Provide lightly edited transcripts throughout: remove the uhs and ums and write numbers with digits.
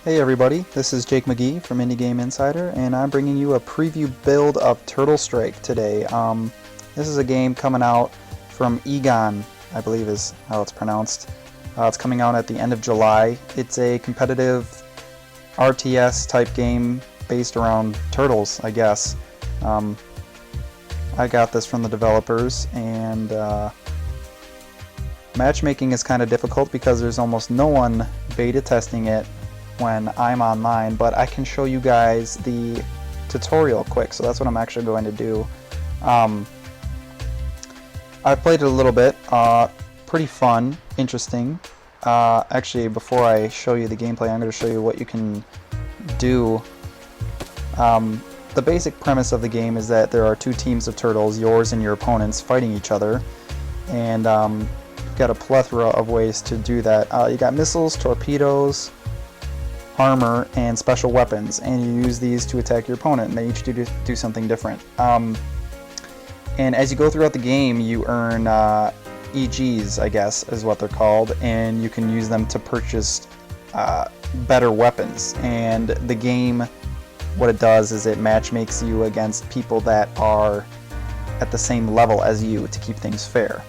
Hey everybody, this is Jake Magee from Indie Game Insider, and I'm bringing you a preview build of TurtleStrike today. This is a game coming out from eeGon, I believe is how it's pronounced. It's coming out at the end of July. It's a competitive RTS type game based around turtles, I guess. I got this from the developers, and matchmaking is kind of difficult because there's almost no one beta testing it when I'm online, but I can show you guys the tutorial quick, so that's what I'm actually going to do. I played it a little bit, pretty fun, interesting. Actually, before I show you the gameplay, I'm going to show you what you can do. The basic premise of the game is that there are two teams of turtles, yours and your opponent's, fighting each other, and you've got a plethora of ways to do that. You got missiles, torpedoes, armor, and special weapons, and you use these to attack your opponent, and they each do something different. And as you go throughout the game, you earn eeG's, I guess is what they're called, and you can use them to purchase better weapons. And the game, what it does is it matchmakes you against people that are at the same level as you to keep things fair.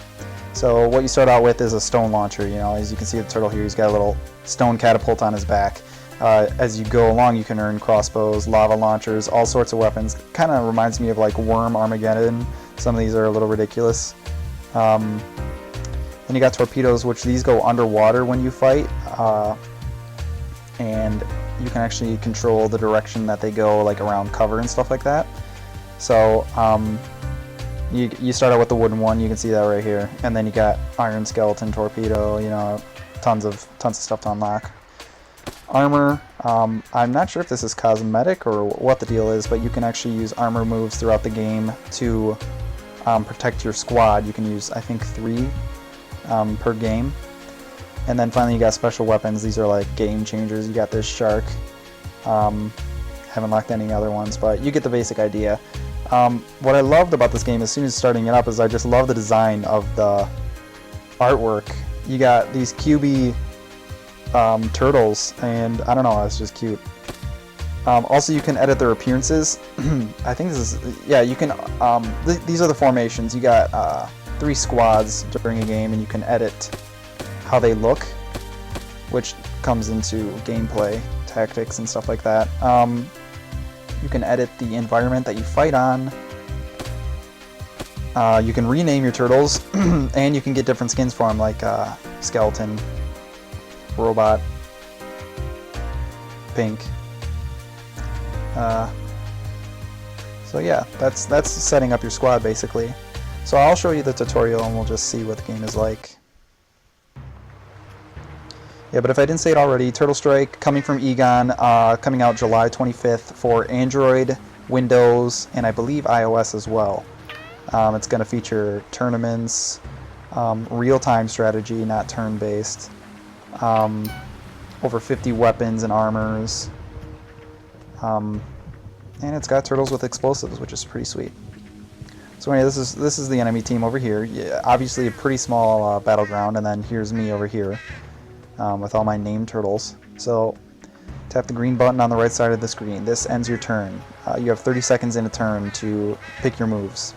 So what you start out with is a stone launcher. You know, as you can see the turtle here, he's got a little stone catapult on his back. As you go along, you can earn crossbows, lava launchers, all sorts of weapons. Kind of reminds me of like Worm Armageddon. Some of these are a little ridiculous. Then you got torpedoes, which these go underwater when you fight, and you can actually control the direction that they go, like around cover and stuff like that. So you start out with the wooden one. You can see that right here, and then you got iron skeleton torpedo. You know, tons of stuff to unlock. Armor, I'm not sure if this is cosmetic or what the deal is, but you can actually use armor moves throughout the game to protect your squad. You can use, I think, 3 per game. And then finally you got special weapons. These are like game changers. You got this shark. Haven't locked any other ones, but you get the basic idea. What I loved about this game as soon as starting it up is I just love the design of the artwork. You got these cubey turtles, and I don't know, it's just cute. Also, you can edit their appearances. I think this is, yeah, you can, these are the formations. You got 3 squads during a game, and you can edit how they look, which comes into gameplay tactics and stuff like that. You can edit the environment that you fight on. You can rename your turtles, and you can get different skins for them, like skeleton, robot, pink. So yeah, that's setting up your squad basically. So I'll show you the tutorial and we'll just see what the game is like. Yeah, but if I didn't say it already, TurtleStrike coming from eeGon, coming out July 25th for Android, Windows, and I believe iOS as well. It's going to feature tournaments, real-time strategy, not turn-based. Over 50 weapons and armors, and it's got turtles with explosives, which is pretty sweet. So anyway, this is the enemy team over here. Yeah, obviously a pretty small battleground, and then here's me over here with all my named turtles. So tap the green button on the right side of the screen. This ends your turn. You have 30 seconds in a turn to pick your moves.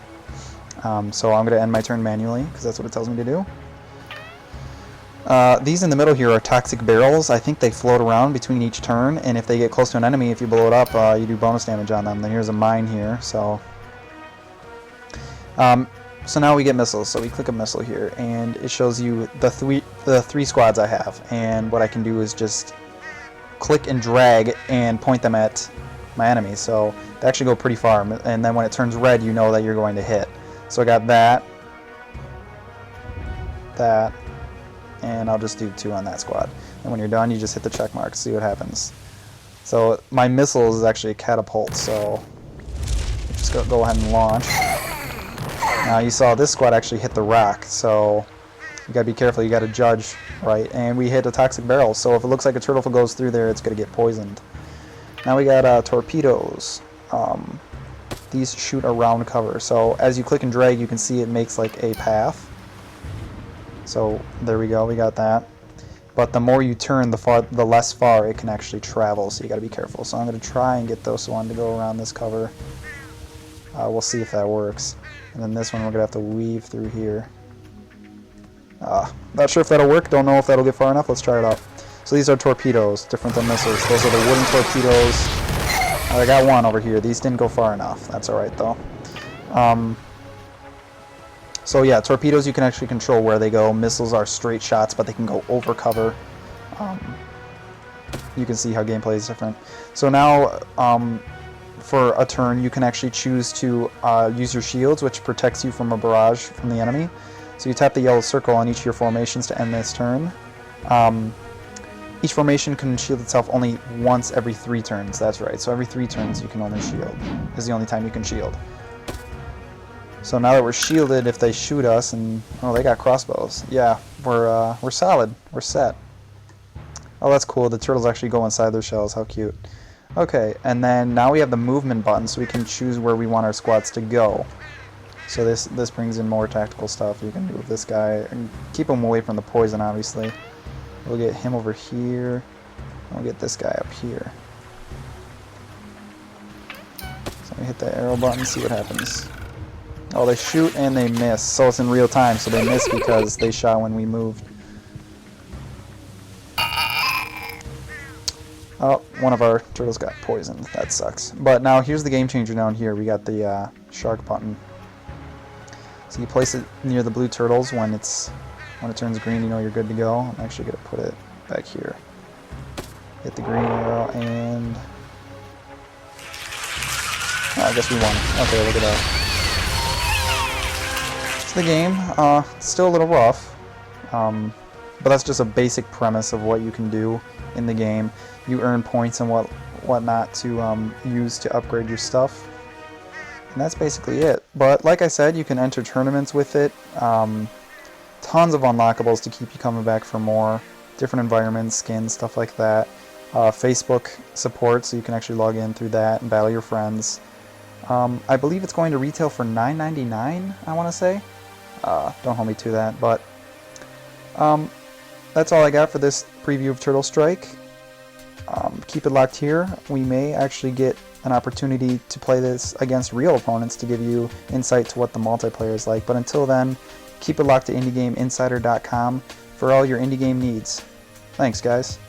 So I'm going to end my turn manually because that's what it tells me to do. These in the middle here are toxic barrels. I think they float around between each turn, and if they get close to an enemy, if you blow it up, you do bonus damage on them. Then here's a mine here, so now we get missiles. So we click a missile here, and it shows you the three squads I have, and what I can do is just click and drag and point them at my enemies. So they actually go pretty far, and then when it turns red, you know that you're going to hit. So I got that, and I'll just do 2 on that squad. And when you're done, you just hit the check mark, see what happens. So my missile is actually a catapult, so just go ahead and launch. Now you saw this squad actually hit the rock, so you gotta be careful, you gotta judge, right? And we hit a toxic barrel, so if it looks like a turtle goes through there, it's gonna get poisoned. Now we got torpedoes. These shoot around cover, so as you click and drag, you can see it makes like a path. So there we go, we got that. but the more you turn, the less far it can actually travel, so you got to be careful. So I'm going to try and get this one to go around this cover. We'll see if that works. And then this one we're going to have to weave through here. Not sure if that'll work, don't know if that'll get far enough. Let's try it out. So these are torpedoes, different than missiles. Those are the wooden torpedoes. I got one over here. These didn't go far enough. That's alright though. So yeah, torpedoes you can actually control where they go. Missiles are straight shots, but they can go over cover. You can see how gameplay is different. So now, for a turn, you can actually choose to use your shields, which protects you from a barrage from the enemy. So you tap the yellow circle on each of your formations to end this turn. Each formation can shield itself only once every 3 turns. That's right. So every 3 turns you can only shield. Is the only time you can shield. So now that we're shielded, if they shoot us, and oh, they got crossbows. Yeah, we're solid. We're set. Oh, that's cool. The turtles actually go inside their shells. How cute. Okay, and then now we have the movement button, so we can choose where we want our squads to go. So this brings in more tactical stuff you can do with this guy, and keep him away from the poison, obviously. We'll get him over here, and we'll get this guy up here. So we hit the arrow button, see what happens. Oh, they shoot and they miss, so it's in real time, so they missed because they shot when we moved. Oh, one of our turtles got poisoned. That sucks. But now here's the game changer down here. We got the shark button. So you place it near the blue turtles when it turns green, you know you're good to go. I'm actually going to put it back here. Hit the green arrow and... oh, I guess we won. Okay, look at that. It's the game. Still a little rough. But that's just a basic premise of what you can do in the game. You earn points and whatnot to use to upgrade your stuff. And that's basically it. But like I said, you can enter tournaments with it. Tons of unlockables to keep you coming back for more. Different environments, skins, stuff like that. Facebook support, so you can actually log in through that and battle your friends. I believe it's going to retail for $9.99, I want to say. Don't hold me to that, but that's all I got for this preview of TurtleStrike. Keep it locked here. We may actually get an opportunity to play this against real opponents to give you insight to what the multiplayer is like. But until then, keep it locked to IndieGameInsider.com for all your indie game needs. Thanks, guys.